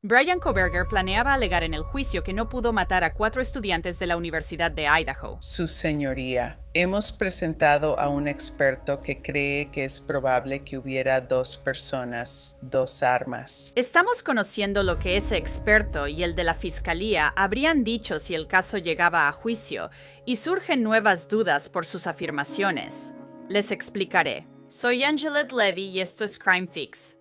Brian Koberger planeaba alegar en el juicio que no pudo matar a 4 estudiantes de la Universidad de Idaho. Su señoría, hemos presentado a un experto que cree que es probable que hubiera 2 personas, 2 armas. Estamos conociendo lo que ese experto y el de la fiscalía habrían dicho si el caso llegaba a juicio, y surgen nuevas dudas por sus afirmaciones. Les explicaré. Soy Angelette Levy y esto es Crime Fix.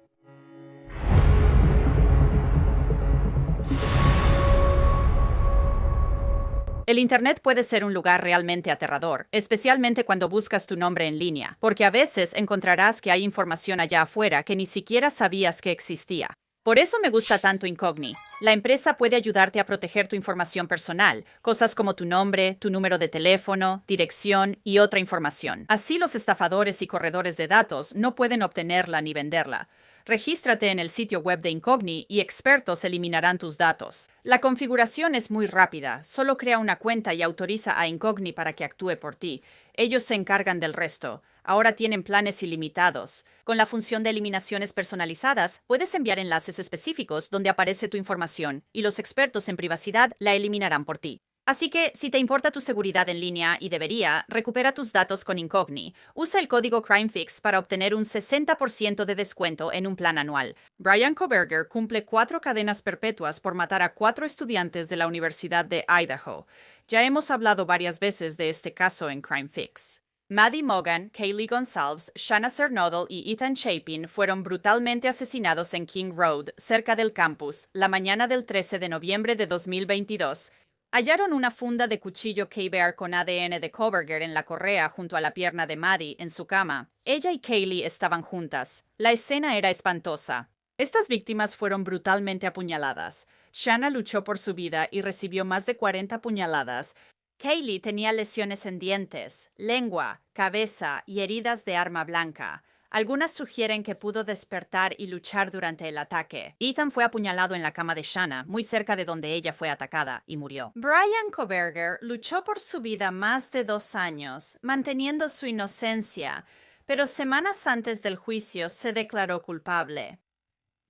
El Internet puede ser un lugar realmente aterrador, especialmente cuando buscas tu nombre en línea, porque a veces encontrarás que hay información allá afuera que ni siquiera sabías que existía. Por eso me gusta tanto Incogni. La empresa puede ayudarte a proteger tu información personal, cosas como tu nombre, tu número de teléfono, dirección y otra información. Así los estafadores y corredores de datos no pueden obtenerla ni venderla. Regístrate en el sitio web de Incogni y expertos eliminarán tus datos. La configuración es muy rápida, solo crea una cuenta y autoriza a Incogni para que actúe por ti. Ellos se encargan del resto. Ahora tienen planes ilimitados. Con la función de eliminaciones personalizadas, puedes enviar enlaces específicos donde aparece tu información y los expertos en privacidad la eliminarán por ti. Así que, si te importa tu seguridad en línea y debería, recupera tus datos con Incogni. Usa el código CrimeFix para obtener un 60% de descuento en un plan anual. Brian Koberger cumple 4 cadenas perpetuas por matar a 4 estudiantes de la Universidad de Idaho. Ya hemos hablado varias veces de este caso en CrimeFix. Maddie Mogan, Kaylee Gonzalez, Shanna Cernodle y Ethan Chapin fueron brutalmente asesinados en King Road, cerca del campus, la mañana del 13 de noviembre de 2022. Hallaron una funda de cuchillo K-Bear con ADN de Koberger en la correa junto a la pierna de Maddie en su cama. Ella y Kaylee estaban juntas. La escena era espantosa. Estas víctimas fueron brutalmente apuñaladas. Shanna luchó por su vida y recibió más de 40 puñaladas. Kaylee tenía lesiones en dientes, lengua, cabeza y heridas de arma blanca. Algunas sugieren que pudo despertar y luchar durante el ataque. Ethan fue apuñalado en la cama de Shanna, muy cerca de donde ella fue atacada, y murió. Brian Koberger luchó por su vida más de 2 años, manteniendo su inocencia, pero semanas antes del juicio se declaró culpable.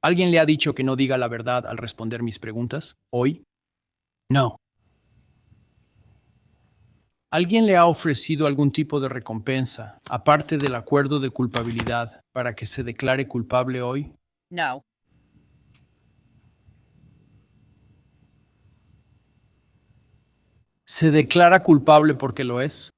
¿Alguien le ha dicho que no diga la verdad al responder mis preguntas? ¿Hoy? No. ¿Alguien le ha ofrecido algún tipo de recompensa, aparte del acuerdo de culpabilidad, para que se declare culpable hoy? No. ¿Se declara culpable porque lo es?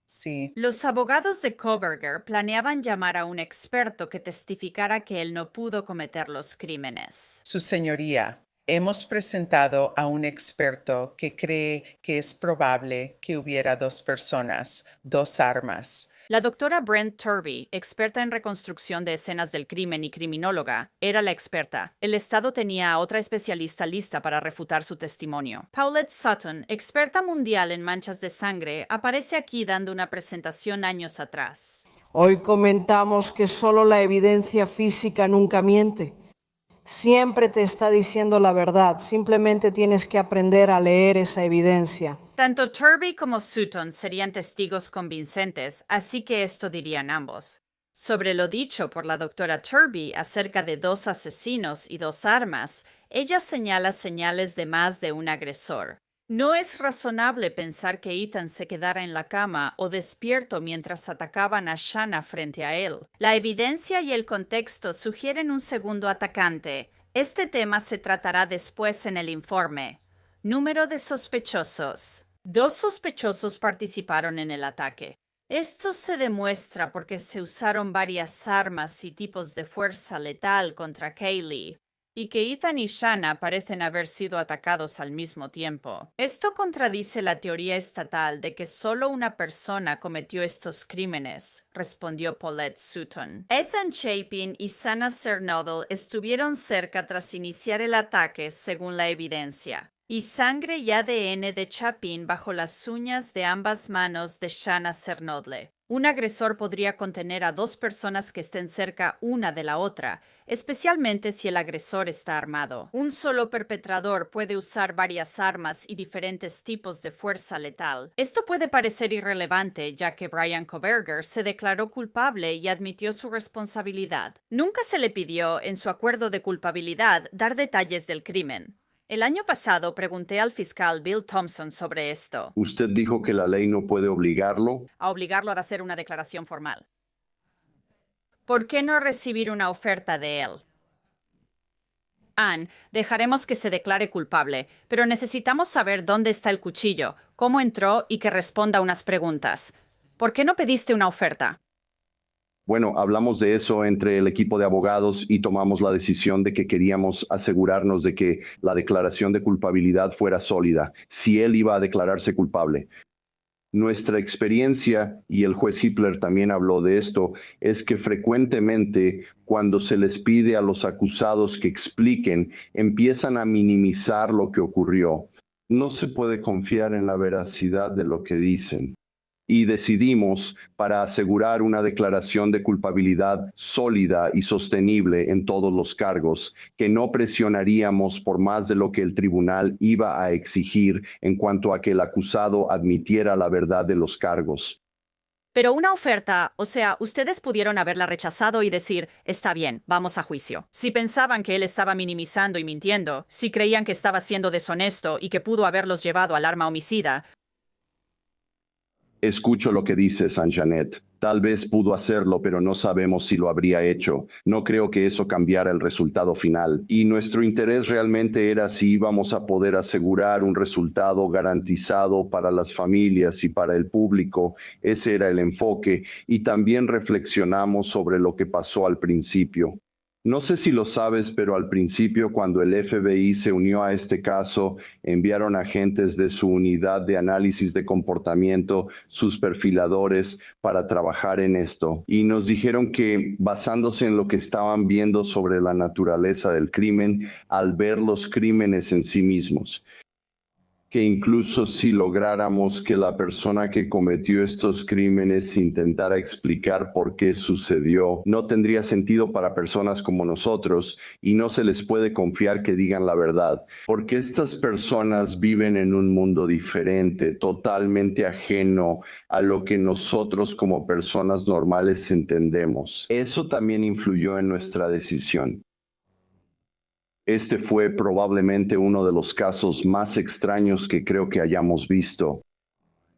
Sí, Los abogados de Koberger planeaban llamar a un experto que testificara que él no pudo cometer los crímenes. su señoría, hemos presentado a un experto que cree que es probable que hubiera 2 personas, 2 armas. La doctora Brent Turby, experta en reconstrucción de escenas del crimen y criminóloga, era la experta. El Estado tenía a otra especialista lista para refutar su testimonio. Paulette Sutton, experta mundial en manchas de sangre, aparece aquí dando una presentación años atrás. Hoy comentamos que solo la evidencia física nunca miente. Siempre te está diciendo la verdad, simplemente tienes que aprender a leer esa evidencia. Tanto Turby como Sutton serían testigos convincentes, así que esto dirían ambos. Sobre lo dicho por la doctora Turby acerca de 2 asesinos y 2 armas, ella señala señales de más de un agresor. No es razonable pensar que Ethan se quedara en la cama o despierto mientras atacaban a Shanna frente a él. La evidencia y el contexto sugieren un segundo atacante. Este tema se tratará después en el informe. Número de sospechosos. 2 sospechosos participaron en el ataque. Esto se demuestra porque se usaron varias armas y tipos de fuerza letal contra Kaylee, y que Ethan y Shanna parecen haber sido atacados al mismo tiempo. Esto contradice la teoría estatal de que solo una persona cometió estos crímenes, respondió Paulette Sutton. Ethan Chapin y Shanna Cernodle estuvieron cerca tras iniciar el ataque, según la evidencia, y sangre y ADN de Chapin bajo las uñas de ambas manos de Shanna Cernodle. Un agresor podría contener a dos personas que estén cerca una de la otra, especialmente si el agresor está armado. Un solo perpetrador puede usar varias armas y diferentes tipos de fuerza letal. Esto puede parecer irrelevante, ya que Bryan Kohberger se declaró culpable y admitió su responsabilidad. Nunca se le pidió, en su acuerdo de culpabilidad, dar detalles del crimen. El año pasado pregunté al fiscal Bill Thompson sobre esto, Usted dijo que la ley no puede obligarlo. a obligarlo a hacer una declaración formal. ¿Por qué no recibir una oferta de él? Ann, dejaremos que se declare culpable, pero necesitamos saber dónde está el cuchillo, cómo entró y que responda unas preguntas. ¿Por qué no pediste una oferta? Bueno, hablamos de eso entre el equipo de abogados y tomamos la decisión de que queríamos asegurarnos de que la declaración de culpabilidad fuera sólida, si él iba a declararse culpable. Nuestra experiencia, y el juez Hippler también habló de esto, es que frecuentemente cuando se les pide a los acusados que expliquen, empiezan a minimizar lo que ocurrió. No se puede confiar en la veracidad de lo que dicen. Y decidimos, para asegurar una declaración de culpabilidad sólida y sostenible en todos los cargos, que no presionaríamos por más de lo que el tribunal iba a exigir en cuanto a que el acusado admitiera la verdad de los cargos. Pero una oferta, o sea, ustedes pudieron haberla rechazado y decir, está bien, vamos a juicio. Si pensaban que él estaba minimizando y mintiendo, si creían que estaba siendo deshonesto y que pudo haberlos llevado al arma homicida. Escucho lo que dice Saint-Janet. Tal vez pudo hacerlo, pero no sabemos si lo habría hecho. No creo que eso cambiara el resultado final. Y nuestro interés realmente era si íbamos a poder asegurar un resultado garantizado para las familias y para el público. Ese era el enfoque. Y también reflexionamos sobre lo que pasó al principio. No sé si lo sabes, pero al principio, cuando el FBI se unió a este caso, enviaron agentes de su unidad de análisis de comportamiento, sus perfiladores, para trabajar en esto. Y nos dijeron que, basándose en lo que estaban viendo sobre la naturaleza del crimen, al ver los crímenes en sí mismos, que incluso si lográramos que la persona que cometió estos crímenes intentara explicar por qué sucedió, no tendría sentido para personas como nosotros y no se les puede confiar que digan la verdad, porque estas personas viven en un mundo diferente, totalmente ajeno a lo que nosotros como personas normales entendemos. Eso también influyó en nuestra decisión. Este fue probablemente uno de los casos más extraños que creo que hayamos visto.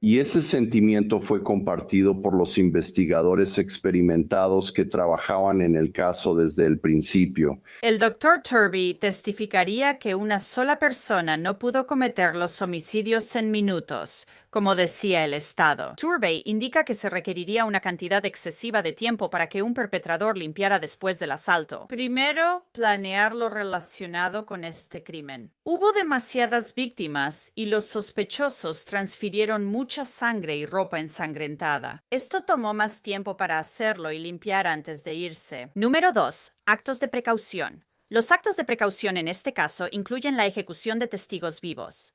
Y ese sentimiento fue compartido por los investigadores experimentados que trabajaban en el caso desde el principio. El Dr. Turby testificaría que una sola persona no pudo cometer los homicidios en minutos, como decía el Estado. Turby indica que se requeriría una cantidad excesiva de tiempo para que un perpetrador limpiara después del asalto. Primero, planear lo relacionado con este crimen. Hubo demasiadas víctimas y los sospechosos transfirieron mucha sangre y ropa ensangrentada. Esto tomó más tiempo para hacerlo y limpiar antes de irse. Número 2. Actos de precaución. Los actos de precaución en este caso incluyen la ejecución de testigos vivos.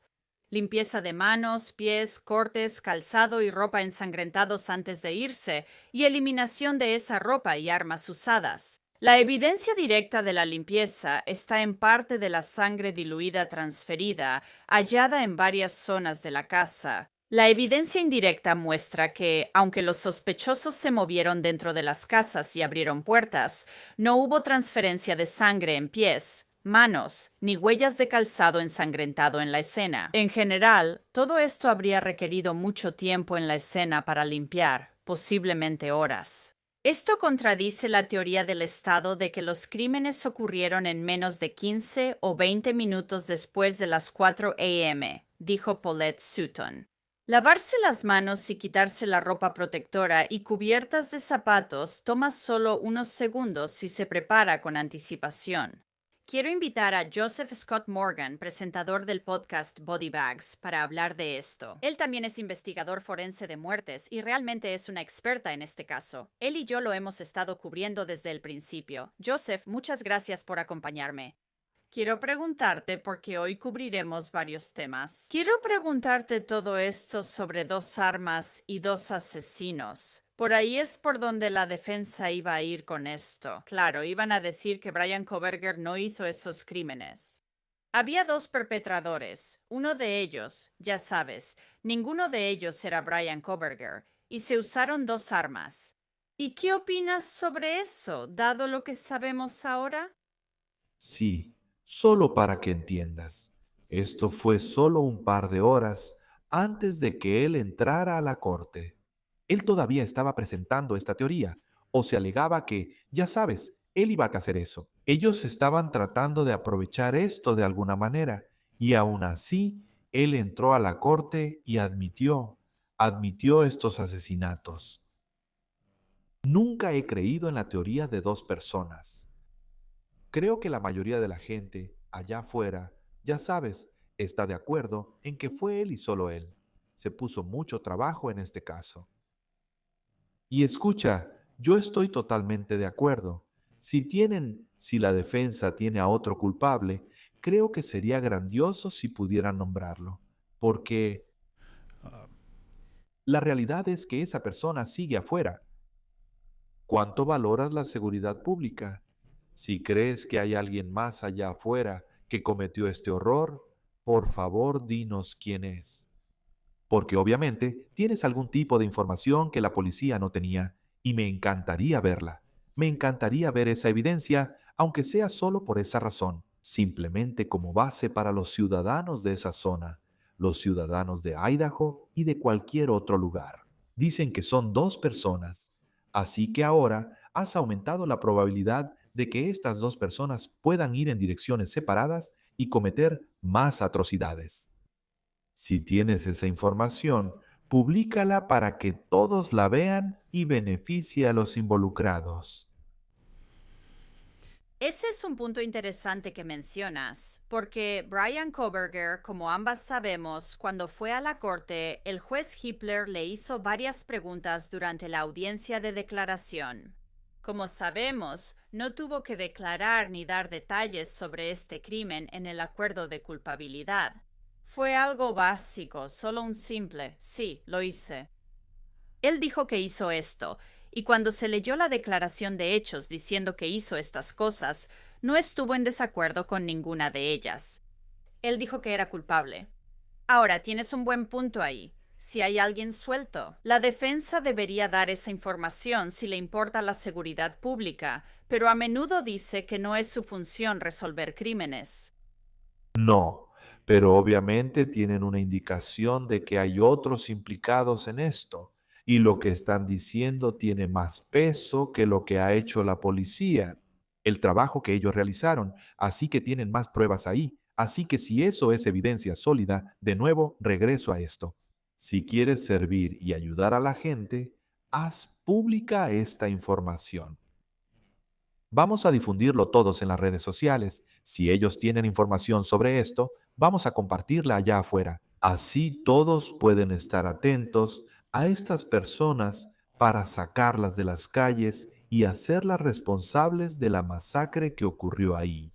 Limpieza de manos, pies, cortes, calzado y ropa ensangrentados antes de irse, y eliminación de esa ropa y armas usadas. La evidencia directa de la limpieza está en parte de la sangre diluida transferida, hallada en varias zonas de la casa. La evidencia indirecta muestra que, aunque los sospechosos se movieron dentro de las casas y abrieron puertas, no hubo transferencia de sangre en pies, manos, ni huellas de calzado ensangrentado en la escena. En general, todo esto habría requerido mucho tiempo en la escena para limpiar, posiblemente horas. Esto contradice la teoría del Estado de que los crímenes ocurrieron en menos de 15 o 20 minutos después de las 4 a.m., dijo Paulette Sutton. Lavarse las manos y quitarse la ropa protectora y cubiertas de zapatos toma solo unos segundos si se prepara con anticipación. Quiero invitar a Joseph Scott Morgan, presentador del podcast Body Bags, para hablar de esto. Él también es investigador forense de muertes y realmente es una experta en este caso. Él y yo lo hemos estado cubriendo desde el principio. Joseph, muchas gracias por acompañarme. Quiero preguntarte, porque hoy cubriremos varios temas. Quiero preguntarte todo esto sobre 2 armas y 2 asesinos. Por ahí es por donde la defensa iba a ir con esto. Claro, iban a decir que Bryan Kohberger no hizo esos crímenes. Había dos perpetradores. Uno de ellos, ya sabes, ninguno de ellos era Bryan Kohberger, y se usaron dos armas. ¿Y qué opinas sobre eso, dado lo que sabemos ahora? Sí, solo para que entiendas. Esto fue solo un par de horas antes de que él entrara a la corte. Él todavía estaba presentando esta teoría, o se alegaba que, ya sabes, él iba a hacer eso. Ellos estaban tratando de aprovechar esto de alguna manera, y aún así, él entró a la corte y admitió estos asesinatos. Nunca he creído en la teoría de dos personas. Creo que la mayoría de la gente allá afuera, ya sabes, está de acuerdo en que fue él y solo él. Se puso mucho trabajo en este caso. Y escucha, yo estoy totalmente de acuerdo. Si la defensa tiene a otro culpable, creo que sería grandioso si pudieran nombrarlo, porque la realidad es que esa persona sigue afuera. ¿Cuánto valoras la seguridad pública? Si crees que hay alguien más allá afuera que cometió este horror, por favor dinos quién es. Porque obviamente tienes algún tipo de información que la policía no tenía y me encantaría verla. Me encantaría ver esa evidencia, aunque sea solo por esa razón, simplemente como base para los ciudadanos de esa zona, los ciudadanos de Idaho y de cualquier otro lugar. Dicen que son dos personas, así que ahora has aumentado la probabilidad de que estas dos personas puedan ir en direcciones separadas y cometer más atrocidades. Si tienes esa información, públicala para que todos la vean y beneficie a los involucrados. Ese es un punto interesante que mencionas, porque Bryan Kohberger, como ambas sabemos, cuando fue a la corte, el juez Hippler le hizo varias preguntas durante la audiencia de declaración. Como sabemos, no tuvo que declarar ni dar detalles sobre este crimen en el acuerdo de culpabilidad. Fue algo básico, solo un simple, sí, lo hice. Él dijo que hizo esto, y cuando se leyó la declaración de hechos diciendo que hizo estas cosas, no estuvo en desacuerdo con ninguna de ellas. Él dijo que era culpable. Ahora, tienes un buen punto ahí. Si hay alguien suelto, la defensa debería dar esa información si le importa la seguridad pública, pero a menudo dice que no es su función resolver crímenes. No, pero obviamente tienen una indicación de que hay otros implicados en esto, y lo que están diciendo tiene más peso que lo que ha hecho la policía, el trabajo que ellos realizaron, así que tienen más pruebas ahí. Así que si eso es evidencia sólida, de nuevo regreso a esto. Si quieres servir y ayudar a la gente, haz pública esta información. Vamos a difundirlo todos en las redes sociales. Si ellos tienen información sobre esto, vamos a compartirla allá afuera. Así todos pueden estar atentos a estas personas para sacarlas de las calles y hacerlas responsables de la masacre que ocurrió ahí.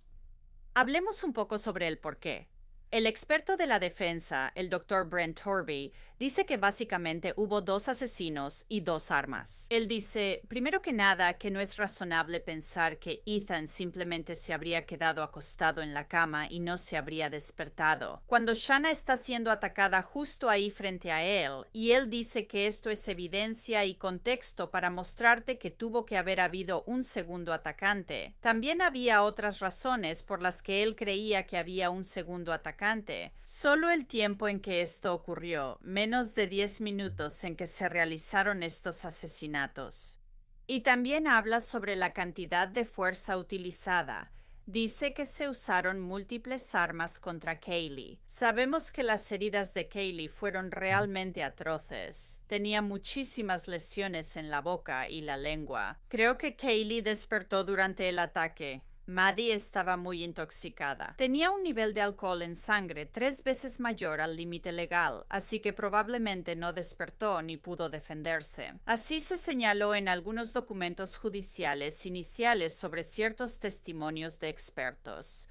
Hablemos un poco sobre el porqué. El experto de la defensa, el Dr. Brent Horby, dice que básicamente hubo dos asesinos y dos armas. Él dice, primero que nada, que no es razonable pensar que Ethan simplemente se habría quedado acostado en la cama y no se habría despertado. Cuando Shanna está siendo atacada justo ahí frente a él, y él dice que esto es evidencia y contexto para mostrarte que tuvo que haber habido un segundo atacante. También había otras razones por las que él creía que había un segundo atacante. Solo el tiempo en que esto ocurrió, menos de 10 minutos en que se realizaron estos asesinatos. Y también habla sobre la cantidad de fuerza utilizada. Dice que se usaron múltiples armas contra Kaylee. Sabemos que las heridas de Kaylee fueron realmente atroces. Tenía muchísimas lesiones en la boca y la lengua. Creo que Kaylee despertó durante el ataque. Maddie estaba muy intoxicada. Tenía un nivel de alcohol en sangre 3 veces mayor al límite legal, así que probablemente no despertó ni pudo defenderse. Así se señaló en algunos documentos judiciales iniciales sobre ciertos testimonios de expertos.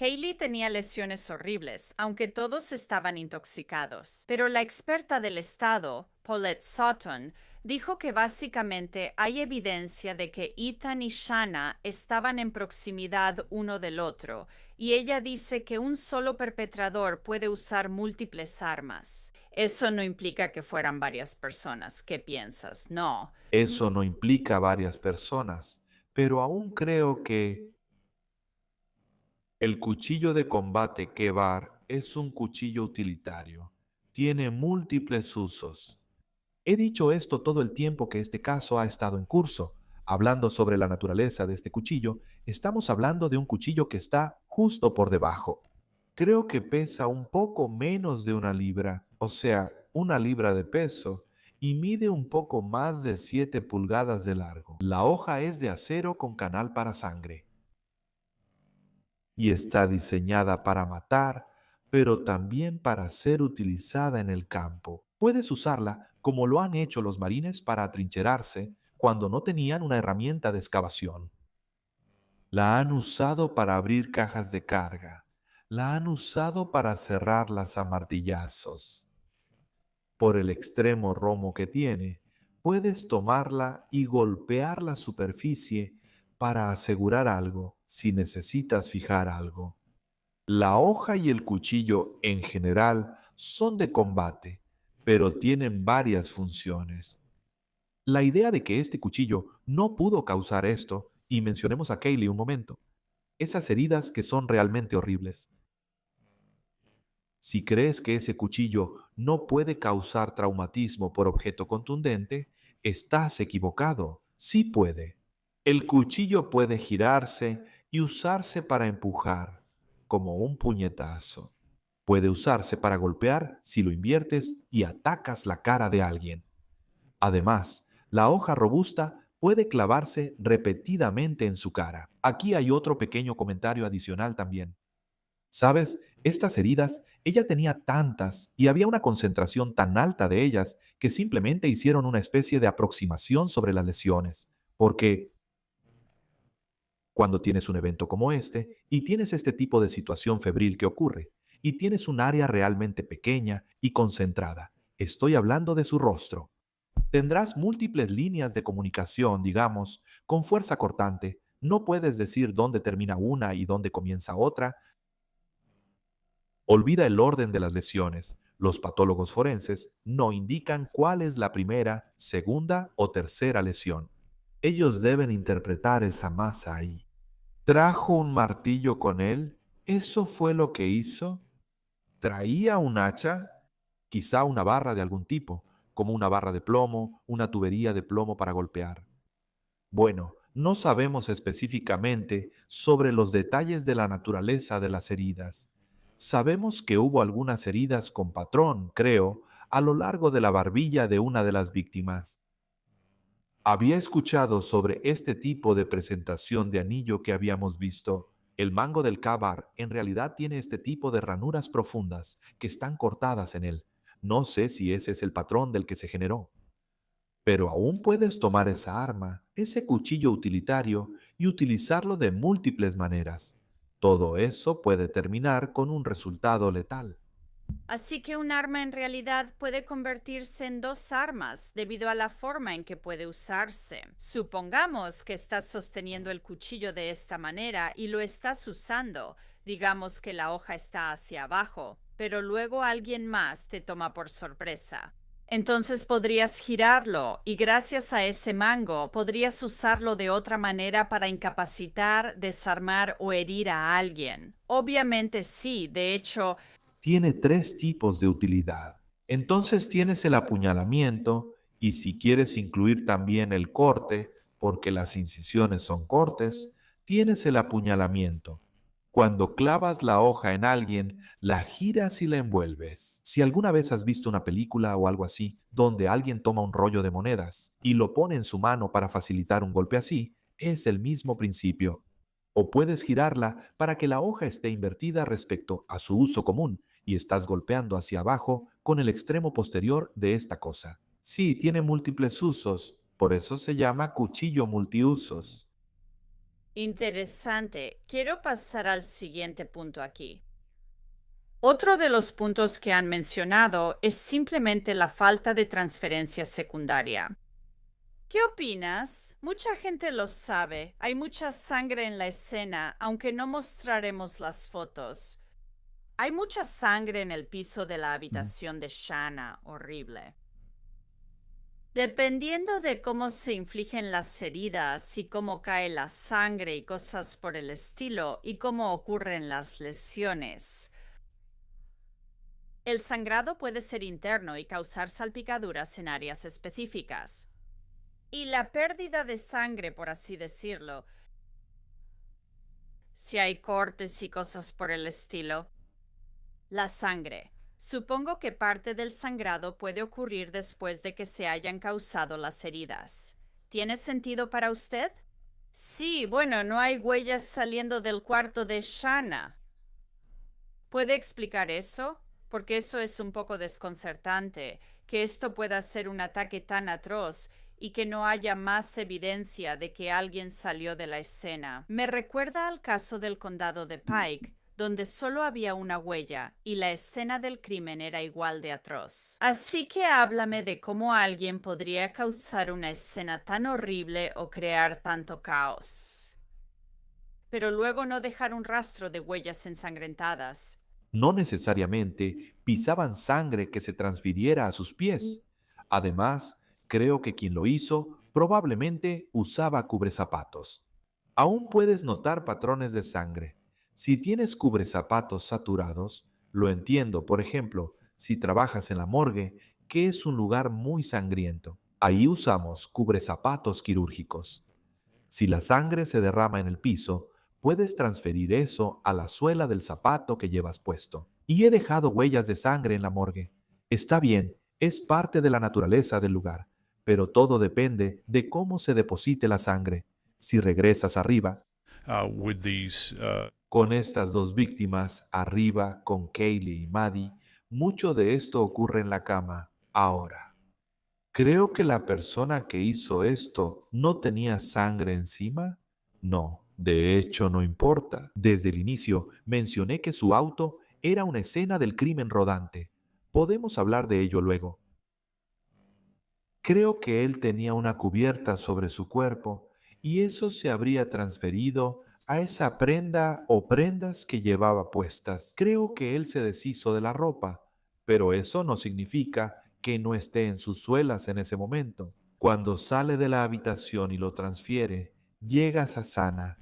Kaylee tenía lesiones horribles, aunque todos estaban intoxicados. Pero la experta del estado, Paulette Sutton, Dijo que básicamente hay evidencia de que Ethan y Shanna estaban en proximidad uno del otro, y ella dice que un solo perpetrador puede usar múltiples armas. Eso no implica que fueran varias personas. ¿Qué piensas? No. Eso no implica varias personas, pero aún creo que el cuchillo de combate Kebar es un cuchillo utilitario. Tiene múltiples usos. He dicho esto todo el tiempo que este caso ha estado en curso. Hablando sobre la naturaleza de este cuchillo, estamos hablando de un cuchillo que está justo por debajo. Creo que pesa un poco menos de 1 libra, o sea, 1 libra de peso, y mide un poco más de 7 pulgadas de largo. La hoja es de acero con canal para sangre y está diseñada para matar, pero también para ser utilizada en el campo. Puedes usarla como lo han hecho los marines para atrincherarse cuando no tenían una herramienta de excavación. La han usado para abrir cajas de carga. La han usado para cerrarlas a martillazos. Por el extremo romo que tiene, puedes tomarla y golpear la superficie para asegurar algo si necesitas fijar algo. La hoja y el cuchillo en general son de combate, pero tienen varias funciones. La idea de que este cuchillo no pudo causar esto, y mencionemos a Kaylee un momento, esas heridas que son realmente horribles. Si crees que ese cuchillo no puede causar traumatismo por objeto contundente, estás equivocado. Sí puede. El cuchillo puede girarse y usarse para empujar, como un puñetazo. Puede usarse para golpear si lo inviertes y atacas la cara de alguien. Además, la hoja robusta puede clavarse repetidamente en su cara. Aquí hay otro pequeño comentario adicional también. ¿Sabes? Estas heridas, ella tenía tantas y había una concentración tan alta de ellas que simplemente hicieron una especie de aproximación sobre las lesiones. Porque cuando tienes un evento como este y tienes este tipo de situación febril que ocurre y tienes un área realmente pequeña y concentrada, estoy hablando de su rostro, tendrás múltiples líneas de comunicación, digamos, con fuerza cortante. No puedes decir dónde termina una y dónde comienza otra. Olvida el orden de las lesiones. Los patólogos forenses no indican cuál es la primera, segunda o tercera lesión. Ellos deben interpretar esa masa ahí. ¿Trajo un martillo con él? ¿Eso fue lo que hizo? ¿Traía un hacha? Quizá una barra de algún tipo, como una barra de plomo, una tubería de plomo para golpear. Bueno, no sabemos específicamente sobre los detalles de la naturaleza de las heridas. Sabemos que hubo algunas heridas con patrón, creo, a lo largo de la barbilla de una de las víctimas. Había escuchado sobre este tipo de presentación de anillo que habíamos visto. El mango del Kabar en realidad tiene este tipo de ranuras profundas que están cortadas en él. No sé si ese es el patrón del que se generó. Pero aún puedes tomar esa arma, ese cuchillo utilitario, y utilizarlo de múltiples maneras. Todo eso puede terminar con un resultado letal. Así que un arma en realidad puede convertirse en dos armas debido a la forma en que puede usarse. Supongamos que estás sosteniendo el cuchillo de esta manera y lo estás usando. Digamos que la hoja está hacia abajo, pero luego alguien más te toma por sorpresa. Entonces podrías girarlo y gracias a ese mango podrías usarlo de otra manera para incapacitar, desarmar o herir a alguien. Obviamente sí, de hecho, Tiene 3 tipos de utilidad. Entonces tienes el apuñalamiento y si quieres incluir también el corte, porque las incisiones son cortes, tienes el apuñalamiento. Cuando clavas la hoja en alguien, la giras y la envuelves. Si alguna vez has visto una película o algo así, donde alguien toma un rollo de monedas y lo pone en su mano para facilitar un golpe así, es el mismo principio. O puedes girarla para que la hoja esté invertida respecto a su uso común y estás golpeando hacia abajo con el extremo posterior de esta cosa. Sí, tiene múltiples usos, por eso se llama cuchillo multiusos. interesante. Quiero pasar al siguiente punto aquí. Otro de los puntos que han mencionado es simplemente la falta de transferencia secundaria. ¿Qué opinas? Mucha gente lo sabe. Hay mucha sangre en la escena, aunque no mostraremos las fotos. Hay mucha sangre en el piso de la habitación de Shanna. Horrible. Dependiendo de cómo se infligen las heridas y cómo cae la sangre y cosas por el estilo y cómo ocurren las lesiones. El sangrado puede ser interno y causar salpicaduras en áreas específicas. Y la pérdida de sangre, por así decirlo, si hay cortes y cosas por el estilo. La sangre. Supongo que parte del sangrado puede ocurrir después de que se hayan causado las heridas. ¿Tiene sentido para usted? Sí, bueno, no hay huellas saliendo del cuarto de Shanna. ¿Puede explicar eso? Porque eso es un poco desconcertante, que esto pueda ser un ataque tan atroz y que no haya más evidencia de que alguien salió de la escena. Me recuerda al caso del condado de Pike, donde solo había una huella y la escena del crimen era igual de atroz. Así que háblame de cómo alguien podría causar una escena tan horrible o crear tanto caos, pero luego no dejar un rastro de huellas ensangrentadas. No necesariamente pisaban sangre que se transfiriera a sus pies. Además, creo que quien lo hizo probablemente usaba cubrezapatos. Aún puedes notar patrones de sangre. Si tienes cubrezapatos saturados, lo entiendo, por ejemplo, si trabajas en la morgue, que es un lugar muy sangriento. Ahí usamos cubrezapatos quirúrgicos. Si la sangre se derrama en el piso, puedes transferir eso a la suela del zapato que llevas puesto. Y he dejado huellas de sangre en la morgue. Está bien, es parte de la naturaleza del lugar, pero todo depende de cómo se deposite la sangre. Si regresas arriba, con estas dos víctimas, arriba con Kaylee y Maddie, mucho de esto ocurre en la cama ahora. Creo que la persona que hizo esto no tenía sangre encima. No, de hecho no importa. Desde el inicio mencioné que su auto era una escena del crimen rodante. Podemos hablar de ello luego. Creo que él tenía una cubierta sobre su cuerpo y eso se habría transferido a esa prenda o prendas que llevaba puestas. Creo que él se deshizo de la ropa, pero eso no significa que no esté en sus suelas en ese momento. Cuando sale de la habitación y lo transfiere, llega a Sana.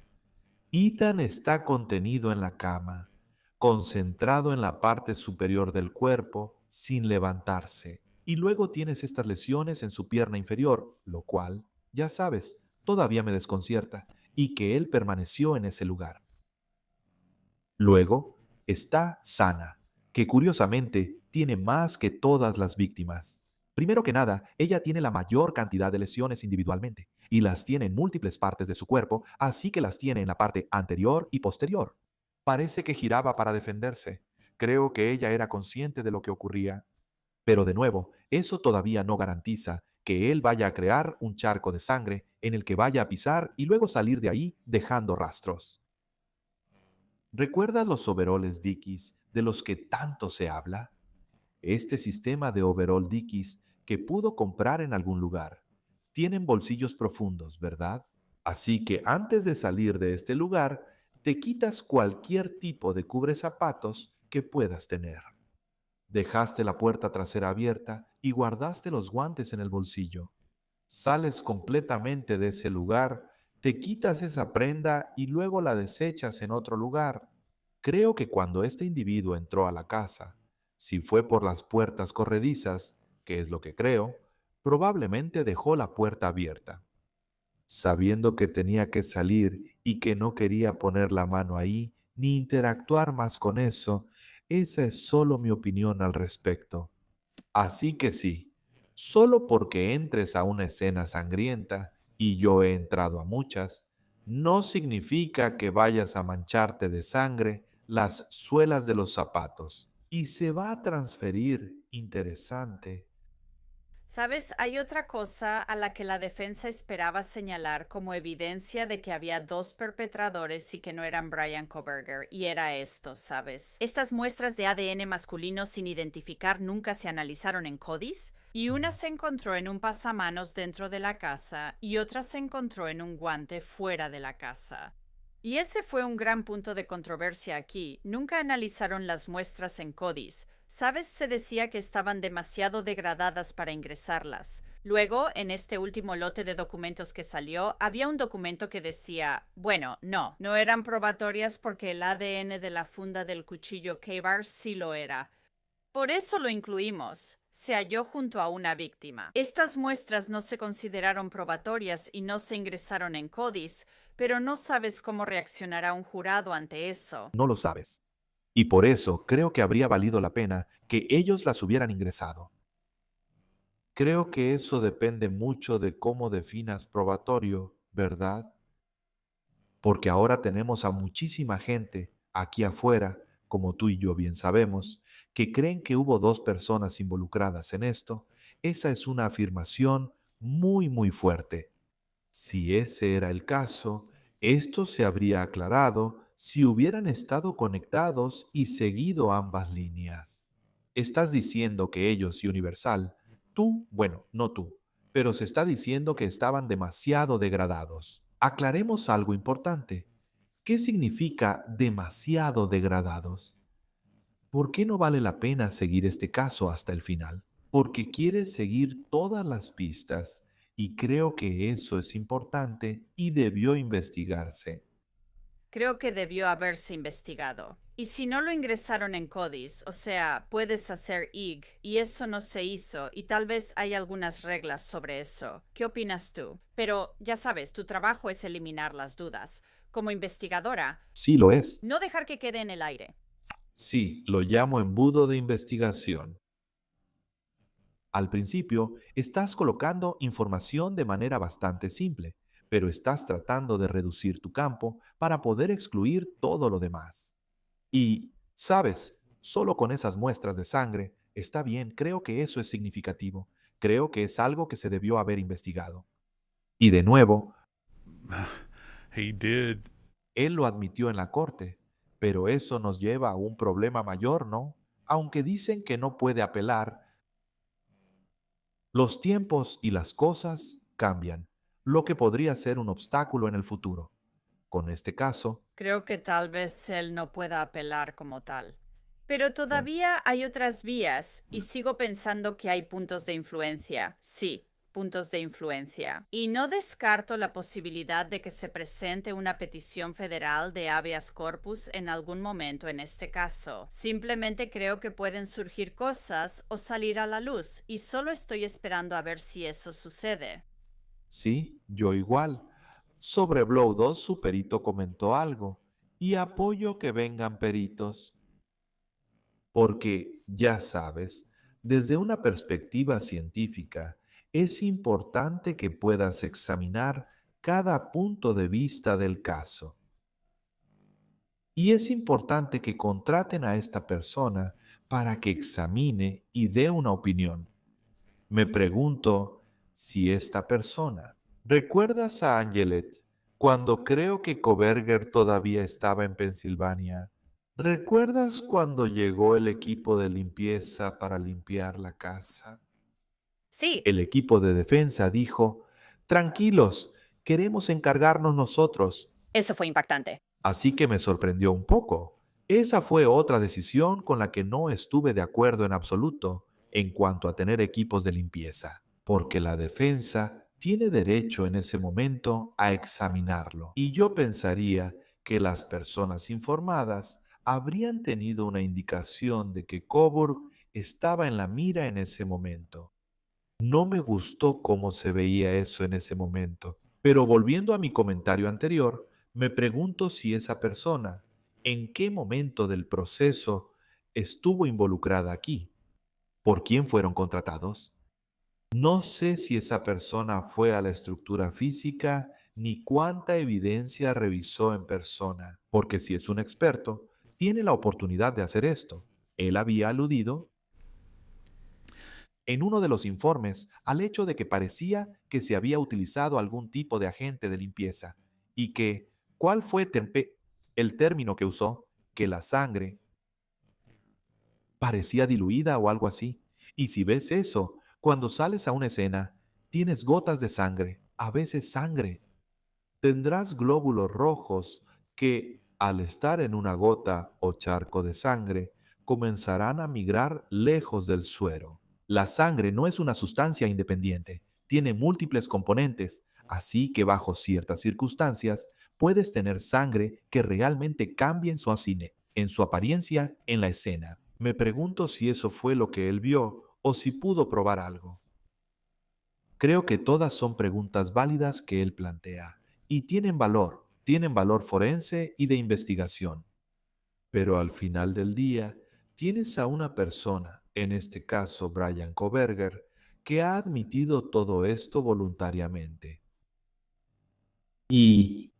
Ethan está contenido en la cama, concentrado en la parte superior del cuerpo, sin levantarse. Y luego tienes estas lesiones en su pierna inferior, lo cual, ya sabes, todavía me desconcierta, y que él permaneció en ese lugar. Luego está Sana, que curiosamente tiene más que todas las víctimas. Primero que nada, ella tiene la mayor cantidad de lesiones individualmente, y las tiene en múltiples partes de su cuerpo, así que las tiene en la parte anterior y posterior. Parece que giraba para defenderse. Creo que ella era consciente de lo que ocurría. Pero de nuevo, eso todavía no garantiza que él vaya a crear un charco de sangre en el que vaya a pisar y luego salir de ahí dejando rastros. ¿Recuerdas los overoles Dickies de los que tanto se habla? Este sistema de overol Dickies que pudo comprar en algún lugar. Tienen bolsillos profundos, ¿verdad? Así que antes de salir de este lugar, te quitas cualquier tipo de cubrezapatos que puedas tener. Dejaste la puerta trasera abierta y guardaste los guantes en el bolsillo. Sales completamente de ese lugar, te quitas esa prenda y luego la desechas en otro lugar. Creo que cuando este individuo entró a la casa, si fue por las puertas corredizas, que es lo que creo, probablemente dejó la puerta abierta. Sabiendo que tenía que salir y que no quería poner la mano ahí ni interactuar más con eso, esa es solo mi opinión al respecto. Así que sí, solo porque entres a una escena sangrienta, y yo he entrado a muchas, no significa que vayas a mancharte de sangre las suelas de los zapatos. Y se va a transferir, interesante. Sabes, hay otra cosa a la que la defensa esperaba señalar como evidencia de que había dos perpetradores y que no eran Brian Koberger, y era esto, ¿sabes? Estas muestras de ADN masculino sin identificar nunca se analizaron en CODIS, y una se encontró en un pasamanos dentro de la casa y otra se encontró en un guante fuera de la casa. Y ese fue un gran punto de controversia aquí. Nunca analizaron las muestras en CODIS. ¿Sabes? Se decía que estaban demasiado degradadas para ingresarlas. Luego, en este último lote de documentos que salió, había un documento que decía, bueno, no eran probatorias porque el ADN de la funda del cuchillo K-Bar sí lo era. Por eso lo incluimos. Se halló junto a una víctima. Estas muestras no se consideraron probatorias y no se ingresaron en CODIS, pero no sabes cómo reaccionará un jurado ante eso. No lo sabes. Y por eso creo que habría valido la pena que ellos las hubieran ingresado. Creo que eso depende mucho de cómo definas probatorio, ¿verdad? Porque ahora tenemos a muchísima gente aquí afuera, como tú y yo bien sabemos, que creen que hubo dos personas involucradas en esto. Esa es una afirmación muy fuerte. Si ese era el caso, esto se habría aclarado si hubieran estado conectados y seguido ambas líneas. Estás diciendo que ellos y Universal, tú, bueno, no tú, pero se está diciendo que estaban demasiado degradados. Aclaremos algo importante. ¿Qué significa demasiado degradados? ¿Por qué no vale la pena seguir este caso hasta el final? Porque quieres seguir todas las pistas y creo que eso es importante y debió investigarse. Creo que debió haberse investigado. Y si no lo ingresaron en CODIS, o sea, puedes hacer IG, y eso no se hizo, y tal vez hay algunas reglas sobre eso. ¿Qué opinas tú? Pero, ya sabes, tu trabajo es eliminar las dudas. Como investigadora, Sí lo es. no dejar que quede en el aire. Sí, lo llamo embudo de investigación. Al principio, estás colocando información de manera bastante simple, pero estás tratando de reducir tu campo para poder excluir todo lo demás. Y, sabes, solo con esas muestras de sangre, está bien, creo que eso es significativo. Creo que es algo que se debió haber investigado. Y de nuevo, He did. él lo admitió en la corte, pero eso nos lleva a un problema mayor, ¿no? Aunque dicen que no puede apelar, los tiempos y las cosas cambian, lo que podría ser un obstáculo en el futuro. Con este caso, Creo que tal vez él no pueda apelar como tal. Pero todavía hay otras vías y sigo pensando que hay puntos de influencia. Sí, puntos de influencia. Y no descarto la posibilidad de que se presente una petición federal de habeas corpus en algún momento en este caso. Simplemente creo que pueden surgir cosas o salir a la luz y solo estoy esperando a ver si eso sucede. sí, yo igual. Sobre Blow 2 su perito comentó algo y apoyo que vengan peritos. Porque, ya sabes, desde una perspectiva científica, es importante que puedas examinar cada punto de vista del caso. Y es importante que contraten a esta persona para que examine y dé una opinión. Me pregunto si esta persona... ¿Recuerdas a Angelet cuando creo que Koberger todavía estaba en Pensilvania? ¿Recuerdas cuando llegó el equipo de limpieza para limpiar la casa? Sí, El equipo de defensa dijo, tranquilos, queremos encargarnos nosotros. eso fue impactante. Así que me sorprendió un poco. Esa fue otra decisión con la que no estuve de acuerdo en absoluto en cuanto a tener equipos de limpieza, porque la defensa tiene derecho en ese momento a examinarlo. Y yo pensaría que las personas informadas habrían tenido una indicación de que Coburg estaba en la mira en ese momento. No me gustó cómo se veía eso en ese momento. Pero volviendo a mi comentario anterior, me pregunto si esa persona, en qué momento del proceso estuvo involucrada aquí. ¿Por quién fueron contratados? No sé si esa persona fue a la estructura física ni cuánta evidencia revisó en persona, porque si es un experto, tiene la oportunidad de hacer esto. Él había aludido en uno de los informes al hecho de que parecía que se había utilizado algún tipo de agente de limpieza y que, ¿cuál fue el término que usó? Que la sangre parecía diluida o algo así. Y si ves eso, cuando sales a una escena, tienes gotas de sangre, a veces sangre. Tendrás glóbulos rojos que, al estar en una gota o charco de sangre, comenzarán a migrar lejos del suero. La sangre no es una sustancia independiente, tiene múltiples componentes, así que bajo ciertas circunstancias puedes tener sangre que realmente cambie en su apariencia en la escena. Me pregunto si eso fue lo que él vio o si pudo probar algo. Creo que todas son preguntas válidas que él plantea y tienen valor forense y de investigación. Pero al final del día, tienes a una persona, en este caso Brian Koberger, que ha admitido todo esto voluntariamente. Y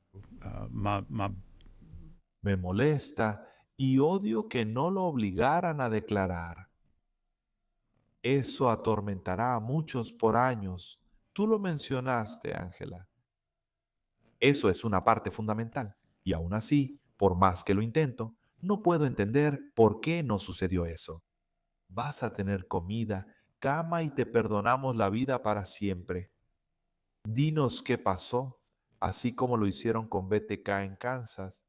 me molesta y odio que no lo obligaran a declarar. Eso atormentará a muchos por años. Tú lo mencionaste, Ángela. Eso es una parte fundamental. Y aún así, por más que lo intento, no puedo entender por qué no sucedió eso. Vas a tener comida, cama y te perdonamos la vida para siempre. Dinos qué pasó, así como lo hicieron con BTK en Kansas.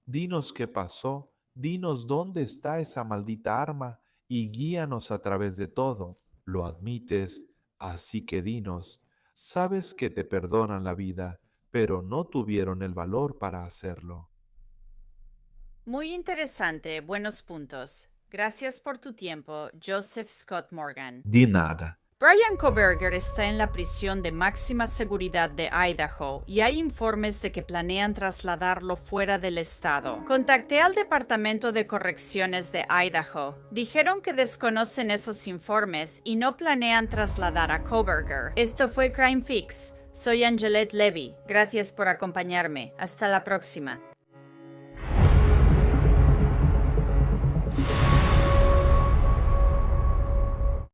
Dinos qué pasó, dinos dónde está esa maldita arma y guíanos a través de todo. Lo admites, así que dinos. Sabes que te perdonan la vida, pero no tuvieron el valor para hacerlo. Muy interesante, buenos puntos. Gracias por tu tiempo, Joseph Scott Morgan. Di nada. Brian Koberger está en la prisión de máxima seguridad de Idaho y hay informes de que planean trasladarlo fuera del estado. Contacté al Departamento de Correcciones de Idaho. Dijeron que desconocen esos informes y no planean trasladar a Koberger. Esto fue Crime Fix. Soy Angelette Levy. Gracias por acompañarme. Hasta la próxima.